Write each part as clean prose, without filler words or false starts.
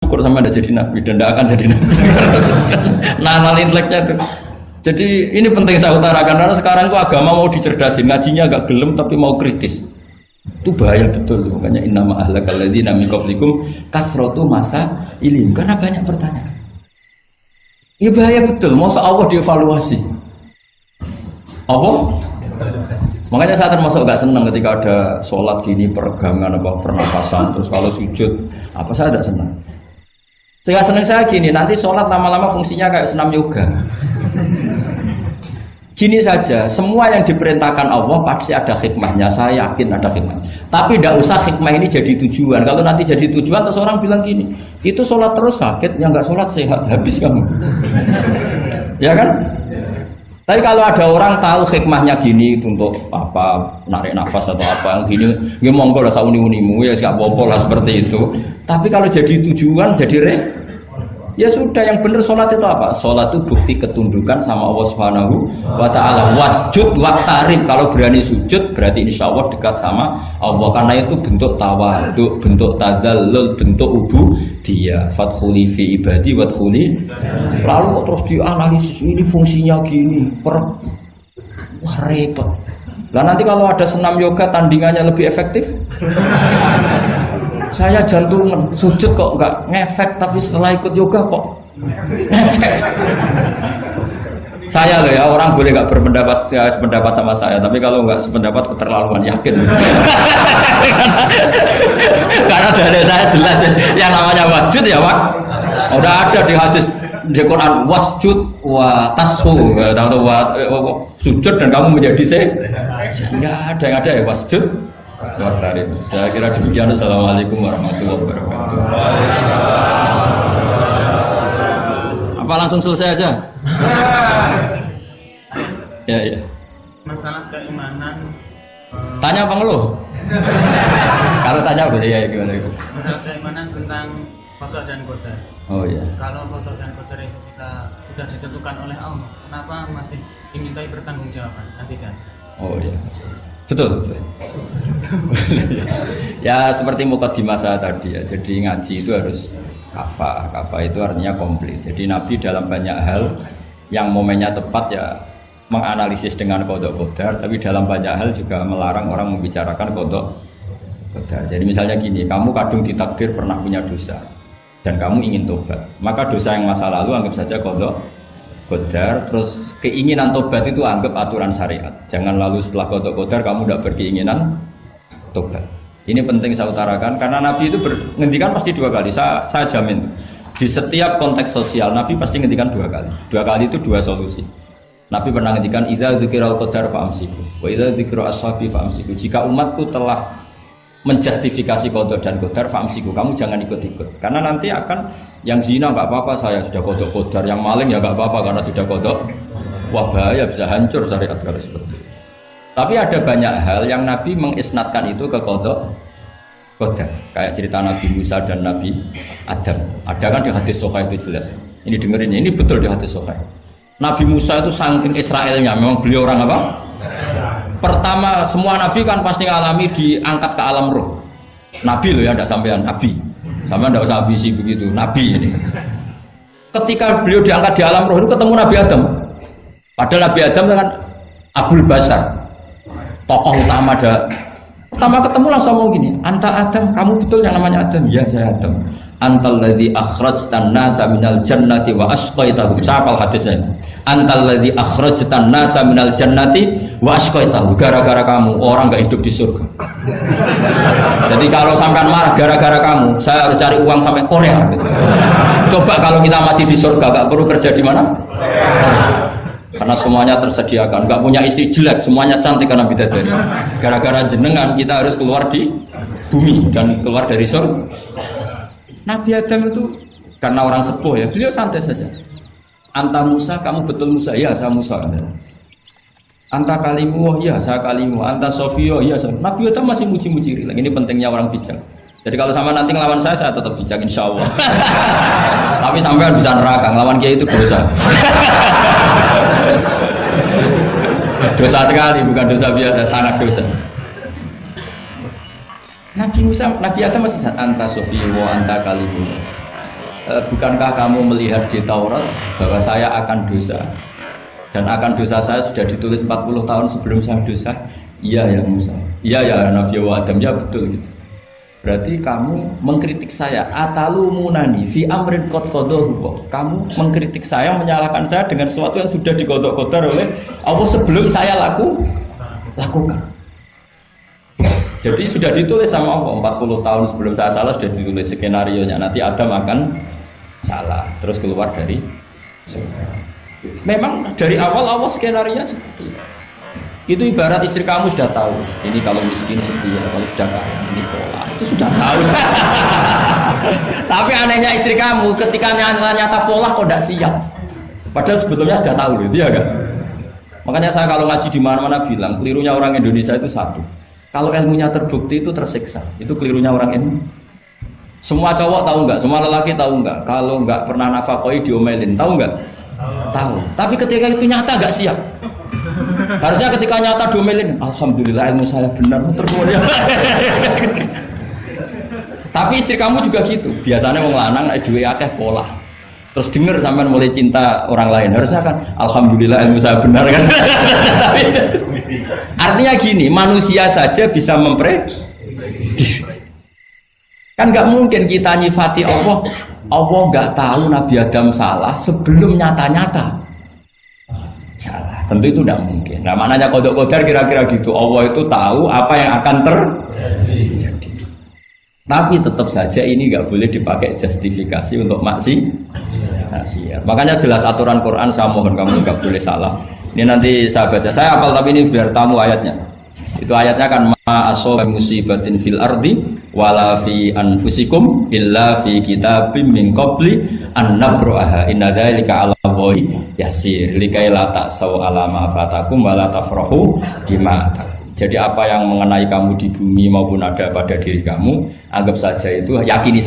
syukur sama Anda jadi nabi dan tidak akan jadi nabi. Nah, inteleknya itu. Jadi ini penting saya utarakan karena sekarang itu agama mau dicerdasin, ngajinya agak gelem tapi mau kritis. Itu bahaya betul. Makanya innama ahlakal ladzina min qablikum kasratu masa ilim, karena banyak pertanyaan. Ya bahaya betul. Masa Allah dievaluasi. Apa? Makanya saya termasuk gak senang ketika ada sholat gini peregangan apa pernapasan terus kalau sujud apa saya tidak senang. Saya senang saya gini nanti sholat lama-lama fungsinya kayak senam yoga. Gini saja, semua yang diperintahkan Allah pasti ada hikmahnya. Saya yakin ada hikmahnya. Tapi tidak usah hikmah ini jadi tujuan. Kalau nanti jadi tujuan terus orang bilang gini, itu sholat terus sakit, yang nggak sholat sehat habis kamu. Ya kan? Tapi kalau ada orang tahu hikmahnya gini untuk apa, narik nafas atau apa yang gini, ya monggo lah sauni-unimu ya siap apa lah seperti itu. Tapi kalau jadi tujuan, jadi ya sudah yang benar sholat itu apa? Sholat itu bukti ketundukan sama Allah Subhanahu wa ta'ala. Wasjud waqtarib, kalau berani sujud berarti insya Allah dekat sama Allah. Karena itu bentuk tawaduk, bentuk tadzallul, bentuk ubudiyah. Fadkhuli fi ibadi wadkhuli. Lalu kok terus dianalisis ini fungsinya gini, wah repot. Lah nanti kalau ada senam yoga tandingannya lebih efektif. Saya jantungan, sujud kok nggak ngefek, tapi setelah ikut yoga kok ngefek. Saya loh ya, orang boleh nggak berpendapat sependapat sama saya, tapi kalau nggak sependapat keterlaluan yakin. Karena dari saya jelas yang namanya wasjud ya Pak. Udah ada di hadis di Quran wasjud wa tashu, atau sujud dan kamu menjadi nggak ada yang ada ya wasjud. Saya kira demikian. Assalamualaikum warahmatullahi wabarakatuh. Apa langsung selesai aja? Ya. Masalah keimanan. Tanya apa ngeluh? Kalau tanya boleh ya gimana itu? Masalah keimanan tentang qada dan qadar. Oh iya. Kalau qada dan qadar itu kita sudah ditentukan oleh Allah, kenapa masih dimintai pertanggungjawaban? Tidak. Oh iya. Betul. Ya seperti mukadimah saya tadi ya. Jadi ngaji itu harus kafah. Kafah itu artinya komplit. Jadi Nabi dalam banyak hal yang momennya tepat ya menganalisis dengan qada qadar, tapi dalam banyak hal juga melarang orang membicarakan qada qadar. Jadi misalnya gini, kamu kadung ditakdir pernah punya dosa dan kamu ingin tobat, maka dosa yang masa lalu anggap saja qada qadar, terus keinginan tobat itu anggap aturan syariat. Jangan lalu setelah qada qadar kamu tidak berkeinginan tobat. Ini penting saya utarakan karena Nabi itu menghentikan pasti dua kali. Saya jamin di setiap konteks sosial Nabi pasti menghentikan dua kali. Dua kali itu dua solusi. Nabi pernah menghentikan idza dzikiral qadar fa'amsiku wa idza dzikra ashabi fa'amsiku. Jika umatku telah menjustifikasi qada dan qadar fa'amsiku, kamu jangan ikut-ikut. Karena nanti akan yang zina nggak apa-apa, saya sudah qada qadar, yang maling ya nggak apa-apa karena sudah qada. Wah bahaya, bisa hancur syariat kalau seperti itu. Tapi ada banyak hal yang Nabi mengisnadkan itu ke qada qadar. Kayak cerita Nabi Musa dan Nabi Adam. Ada kan di hadis Sahih itu jelas. Ini dengerin, ini betul di hadis Sahih. Nabi Musa itu saking Israelnya, memang beliau orang apa? Pertama, semua Nabi kan pasti ngalami diangkat ke alam roh. Nabi loh ya, tidak sampean Nabi. Sama tidak usah ambisi begitu, Nabi ini. Ketika beliau diangkat di alam roh itu ketemu Nabi Adam. Padahal Nabi Adam kan Abul Basar, tokoh utama ada. Pertama ketemu langsung ngomong gini, anta Adam, kamu betul yang namanya Adam? Ya saya Adam. Antal ladzi akhrajtan nasa minal jannati wa asqaitahum. Siapa hadisnya? Antal ladzi akhrajtan nasa minal jannati wa asqaitahum. Gara-gara kamu orang enggak hidup di surga. Jadi kalau sampean marah gara-gara kamu, saya harus cari uang sampai Korea. Coba kalau kita masih di surga, enggak perlu kerja di mana? Karena semuanya tersediakan, enggak punya istri jelek, semuanya cantik karena bidadari. Gara-gara jenengan kita harus keluar di bumi dan keluar dari surga. Nabi Adam itu karena orang sepuh ya, beliau santai saja. Anta Musa, kamu betul Musa? Ya, saya Musa. Anta kalimu, ya saya kalimu. Anta Sofio, ya saya. Nabi Adam masih muji-muji. Ini pentingnya orang bijak. Jadi kalau sama nanti ngelawan saya tetap bijak insya Allah. Tapi sampai bisa neraka, ngelawan Kiai itu dosa. Dosa sekali, bukan dosa biasa, sangat dosa. Nabi Musa, Nabi Adam masih anta Sofio, anta kalimu. bukankah kamu melihat di Taurat bahwa saya akan dosa dan akan dosa saya sudah ditulis 40 tahun sebelum saya dosa? Iya ya Musa, iya ya Nabi Adam, ya betul gitu. Berarti kamu mengkritik saya, atalumunani fi amrin qad qadahu. Kamu mengkritik saya, menyalahkan saya dengan sesuatu yang sudah digodok-godok oleh Allah sebelum saya lakukan. Jadi sudah ditulis sama Allah 40 tahun sebelum saya salah, sudah ditulis skenario-nya nanti Adam akan salah terus keluar dari surga. Memang dari awal skenario-nya seperti itu. Itu ibarat istri kamu sudah tahu ini kalau miskin seperti kalau sudah kaya ini pola, itu sudah tahu. Tapi anehnya istri kamu ketika nyata pola kok tidak siap, padahal sebetulnya sudah tahu gitu ya kan. Makanya saya kalau ngaji di mana-mana bilang kelirunya orang Indonesia itu satu, kalau ilmunya terbukti itu tersiksa, itu kelirunya orang ini. Semua cowok tahu nggak? Semua lelaki tahu nggak? Kalau nggak pernah nafkahi diomelin, tahu nggak? Tahu. Tapi ketika itu nyata nggak siap. Harusnya ketika nyata diomelin, alhamdulillah ilmu saya benar terus. Tapi istri kamu juga gitu. Biasanya wong lanang nek duwe akeh pola. Terus denger sampean mulai cinta orang lain. Harusnya kan alhamdulillah ilmu saya benar kan. Artinya gini, manusia saja bisa memprediksi. Kan nggak mungkin kita nyifati Allah nggak tahu Nabi Adam salah sebelum nyata-nyata salah. Tentu itu tidak mungkin. Nah, maknanya kodok-kodar kira-kira gitu. Allah itu tahu apa yang akan terjadi. Tapi tetap saja ini nggak boleh dipakai justifikasi untuk maksiat. Makanya jelas aturan Quran, saya mohon kamu nggak boleh salah. Ini nanti saya baca. Saya hafal tapi ini biar tamu ayatnya. Itu ayatnya kan ma asoba musibatin fil ardi wala fi anfusikum illa fi kitabim min qabli an nabraha inna dzalika 'ala Allahi yasir likai la ta'sau 'ala ma fatakum wala tafrahu bima. Jadi apa yang mengenai kamu di bumi maupun ada pada diri kamu, anggap saja itu yakini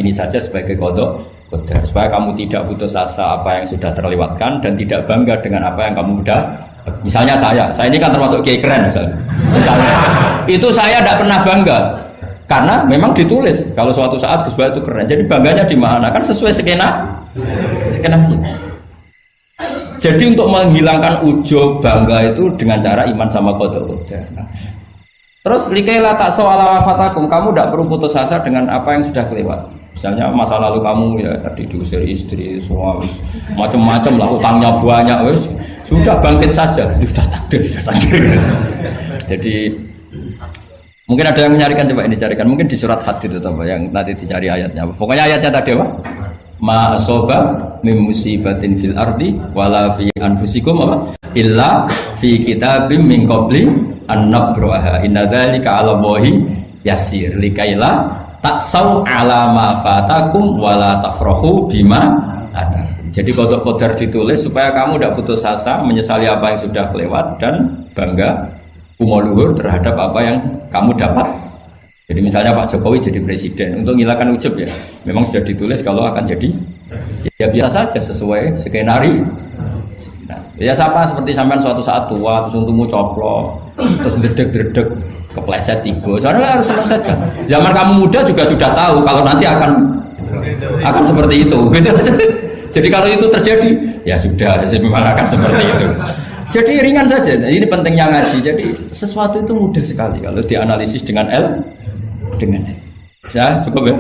saja sebagai qada qadar supaya kamu tidak putus asa apa yang sudah terlewatkan dan tidak bangga dengan apa yang kamu sudah. Misalnya saya ini kan termasuk kiai keren misalnya itu saya tidak pernah bangga karena memang ditulis kalau suatu saat Gus Baik itu keren, jadi bangganya di mana kan sesuai skena. Jadi untuk menghilangkan ujub bangga itu dengan cara iman sama qada. Nah, terus likaila tak soal fatakum, kamu tidak perlu putus asa dengan apa yang sudah kelewat. Misalnya masa lalu kamu ya tadi diusir istri, suami, macam-macam lah, utangnya banyak, wes sudah bangkit saja, sudah takdir. Jadi mungkin ada yang mencarikan, coba ini carikan, mungkin di surat Hadid itu apa yang nanti dicari ayatnya. Pokoknya ayatnya tadi apa? Ma asoba min musibatin fil ardi wala fi anfusikum apa? Illa fi kitabim min qabli an nabraha inna dzalika 'ala Allahi yasir likaila taksau 'ala ma fatakum wala tafrahu bima atar. Jadi qada ditulis supaya kamu tidak putus asa menyesali apa yang sudah kelewat dan bangga umur terhadap apa yang kamu dapat. Jadi misalnya Pak Jokowi jadi presiden, untuk menghilangkan ujub ya, memang sudah ditulis kalau akan jadi, ya biasa saja sesuai skenario. Nah, ya sama seperti sampean suatu saat tua, terus untungmu coplok, terus dredeg kepleset tiba. Soalnya harus senang saja. Zaman kamu muda juga sudah tahu kalau nanti akan seperti itu. Jadi kalau itu terjadi, ya sudah, memang akan seperti itu. Jadi ringan saja. Ini pentingnya ngaji. Jadi sesuatu itu mudah sekali kalau dianalisis dengan ya cukup ya.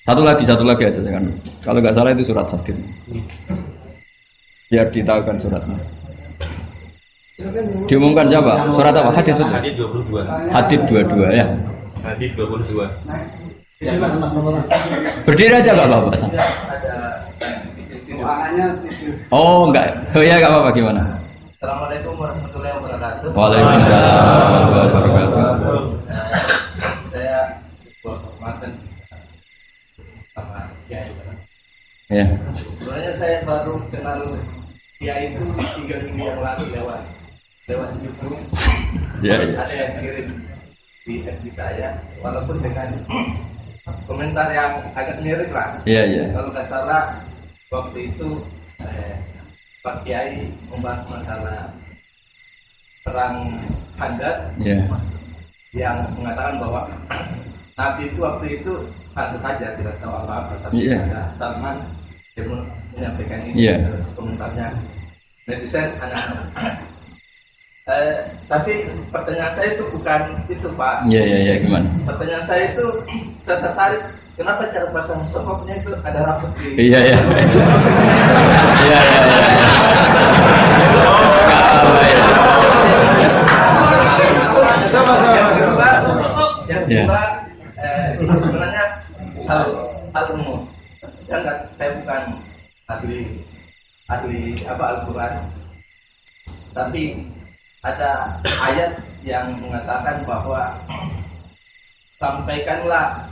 Satu lagi aja kan. Kalau nggak salah itu surat Hadid. Biar ditahukan suratnya. Diumumkan siapa? Surat apa? Hadid itu. Hadid 22. Hadid 22 ya. Hadid 22. Berdiri aja Pak Bapak. Oh enggak. Oh ya enggak apa-apa gimana? Assalamualaikum warahmatullahi wabarakatuh. Waalaikumsalam warahmatullahi wabarakatuh. Saya makan sama Kiai. Ya. Sebenarnya saya baru kenal Kiai itu 3 minggu yang lalu lewat YouTube. Ya. Ada yang kirim di FB saya, walaupun dengan komentar yang agak mirip lah. Iya. Kalau nggak salah waktu itu Pak Kiai membahas masalah perang Khandaq, Ya. yang mengatakan bahwa Nabi itu waktu itu satu saja tidak tahu apa-apa, tapi ada Salman dia menyampaikan ini terus komentarnya netizen anak-anak. Tapi pertanyaan saya itu bukan itu Pak. Iya gimana? Pertanyaan saya itu saya tertarik kenapa cara pasang sokoknya itu ada rambut di. Iya. Yang kedua, sebenarnya hal umum. Saya bukan ahli Al-Quran, tapi ada ayat yang mengatakan bahwa sampaikanlah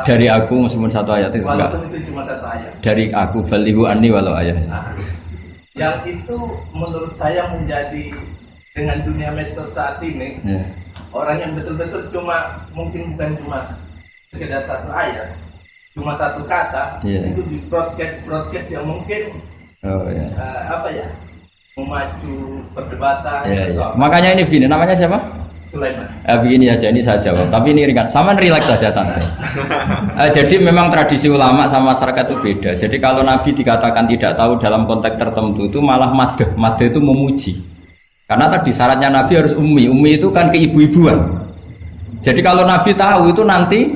dari aku meskipun satu ayat itu enggak. Walaupun itu cuma satu ayat. Dari aku balighu anni walau ayat. Yang itu menurut saya menjadi dengan dunia medsos saat ini orang yang betul-betul mungkin bukan cuma sekedar satu ayat, cuma satu kata itu di broadcast yang mungkin memacu perdebatan. Makanya ini begini, namanya siapa? Sulaiman. Begini aja, ini saya jawab. Tapi ini ringan, sama relax saja santai. Jadi memang tradisi ulama sama masyarakat itu beda. Jadi kalau Nabi dikatakan tidak tahu dalam konteks tertentu itu malah madh itu memuji. Karena tadi syaratnya Nabi harus ummi itu kan keibu-ibuan. Jadi kalau Nabi tahu itu nanti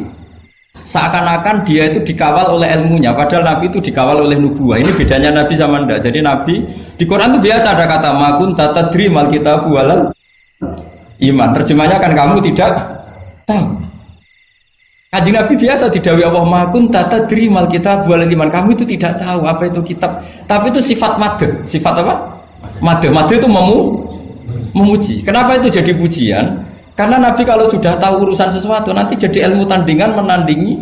seakan-akan dia itu dikawal oleh ilmunya, padahal Nabi itu dikawal oleh nubuah. Ini bedanya Nabi sama ndak. Jadi Nabi di Quran itu biasa ada kata makun tatadri mal kitabu walal iman. Terjemahnya kan kamu tidak tahu. Kanjeng Nabi biasa didhawuhi Allah makun tatadri mal kitabu walal iman. Kamu itu tidak tahu apa itu kitab. Tapi itu sifat madh. Sifat apa? Madh itu memuji. Kenapa itu jadi pujian? Karena Nabi kalau sudah tahu urusan sesuatu nanti jadi ilmu tandingan menandingi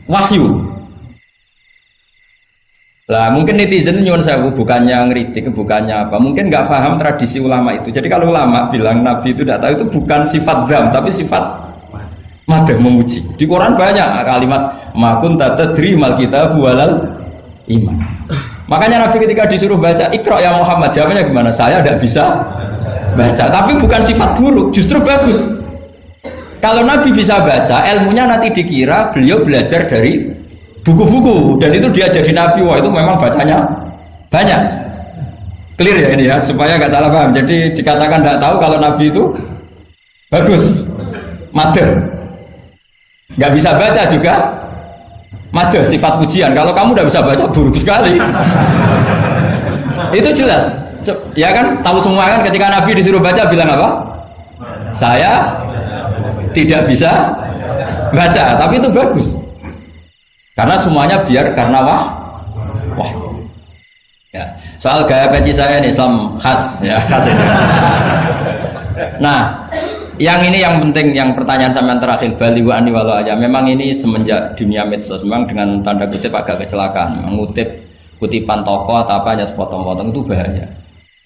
wahyu. Lah mungkin netizen nyuwun sewu bukannya ngeritik, bukannya apa, mungkin nggak paham tradisi ulama itu. Jadi kalau ulama bilang Nabi itu tidak tahu itu bukan sifat dzam tapi sifat madh memuji. Di Quran banyak kalimat makun tatadri mal kitabu walal iman. Makanya Nabi ketika disuruh baca Iqra ya Muhammad, jawabnya gimana? Saya tidak bisa baca, tapi bukan sifat buruk, justru bagus. Kalau Nabi bisa baca, ilmunya nanti dikira beliau belajar dari buku-buku dan itu dia jadi Nabi. Wah itu memang bacanya banyak. Clear ya ini ya, supaya nggak salah paham. Jadi dikatakan tidak tahu kalau Nabi itu bagus, madh. Nggak bisa baca juga madh, sifat pujian. Kalau kamu udah bisa baca buruk sekali. Itu jelas. Ya kan, tahu semua kan ketika Nabi disuruh baca bilang apa? Saya tidak bisa baca, tapi itu bagus. Karena semuanya biar karena wah. Ya, soal gaya peci saya ini Islam khas ya, khas ini. Nah, yang ini yang penting, yang pertanyaan sampean terakhir balighu anni walau ayat. Memang ini semenjak dunia medsos memang dengan tanda kutip agak kecelakaan, mengutip kutipan tokoh atau apa hanya sepotong-potong itu bahaya.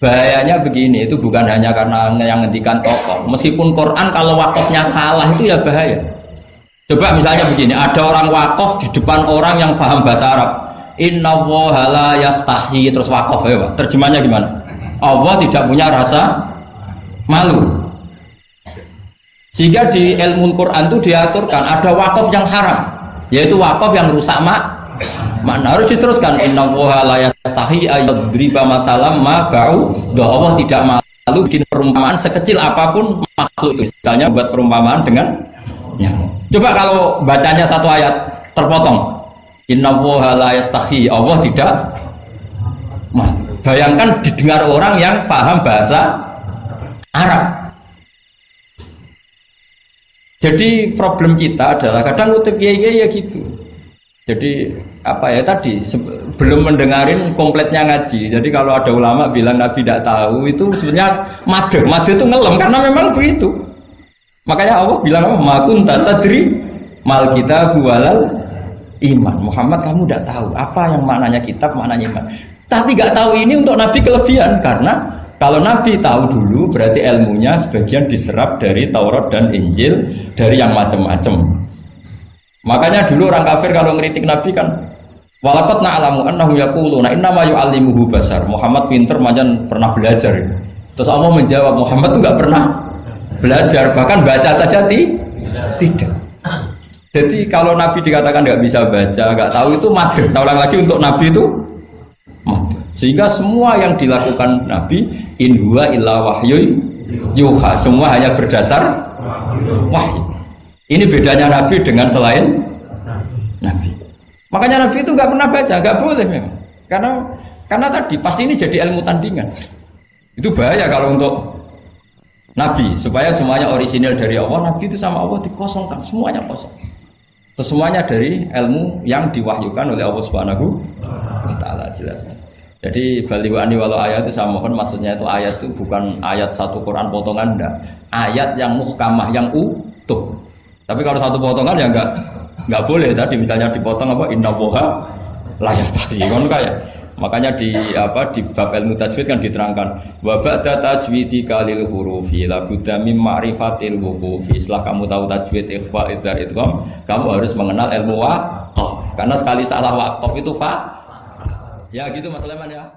Bahayanya begini, itu bukan hanya karena yang ngendikan tokoh. Meskipun Quran kalau wakafnya salah itu ya bahaya. Coba misalnya begini, ada orang wakaf di depan orang yang paham bahasa Arab. Innallaha la yastahi, terus wakaf ya Pak. Terjemahnya gimana? Allah tidak punya rasa malu. Sehingga di ilmu Quran itu diaturkan ada wakaf yang haram, yaitu wakaf yang rusak makna. Harus diteruskan innallaha la yastahi ayyadriba mathalam ma ba'u. Allah tidak malu bikin perumpamaan sekecil apapun makhluk itu. Misalnya buat perumpamaan dengan nyamuk. Coba kalau bacanya satu ayat terpotong. Innallaha la yastahi, Allah tidak malu. Bayangkan didengar orang yang paham bahasa Arab. Jadi problem kita adalah kadang ngutip ya gitu. Jadi apa ya tadi belum mendengarin kompletnya ngaji. Jadi kalau ada ulama bilang Nabi tidak tahu itu sebenarnya madh itu ngelem karena memang begitu. Makanya Allah bilang apa? Makun tatadri mal kitabu walal iman. Muhammad kamu tidak tahu apa yang maknanya kitab, maknanya iman. Tapi nggak tahu ini untuk Nabi kelebihan karena kalau Nabi tahu dulu berarti ilmunya sebagian diserap dari Taurat dan Injil dari yang macam-macam. Makanya dulu orang kafir kalau ngeritik Nabi kan walaqad na'lamu annahum yaquluna innama yu'allimuhu basar. Muhammad pinter macam pernah belajar. Terus Allah menjawab Muhammad itu enggak pernah belajar, bahkan baca saja tidak. Jadi kalau Nabi dikatakan nggak bisa baca, nggak tahu itu madhep. Saya ulang lagi, untuk Nabi itu madhep. Sehingga semua yang dilakukan Nabi in huwa illa wahyu yuha, semua hanya berdasar wahyu. Ini bedanya Nabi dengan selain Nabi. Makanya Nabi itu nggak pernah baca, nggak boleh memang. Karena tadi pasti ini jadi ilmu tandingan. Itu bahaya kalau untuk Nabi, supaya semuanya orisinil dari Allah. Nabi itu sama Allah dikosongkan, semuanya kosong. Semuanya dari ilmu yang diwahyukan oleh Allah Subhanahu wa taala, jelas. Jadi baliwani walau ayat itu saya mohon, maksudnya itu ayat itu bukan ayat satu Quran potongan, enggak. Ayat yang muhkamah, yang utuh. Tapi kalau satu potongan ya enggak boleh. Tadi misalnya dipotong apa, innallaha la yastahi, kan kayak. Makanya di bab ilmu tajwid kan diterangkan wa ba'da tajwidika lil hurufi la budda mim ma'rifatil wuqufi. Setelah kamu tahu tajwid, ikhfa, idhar, idgham, kamu harus mengenal ilmu waqaf. Karena sekali salah waqaf itu fa. Ya gitu Mas Sulaiman ya.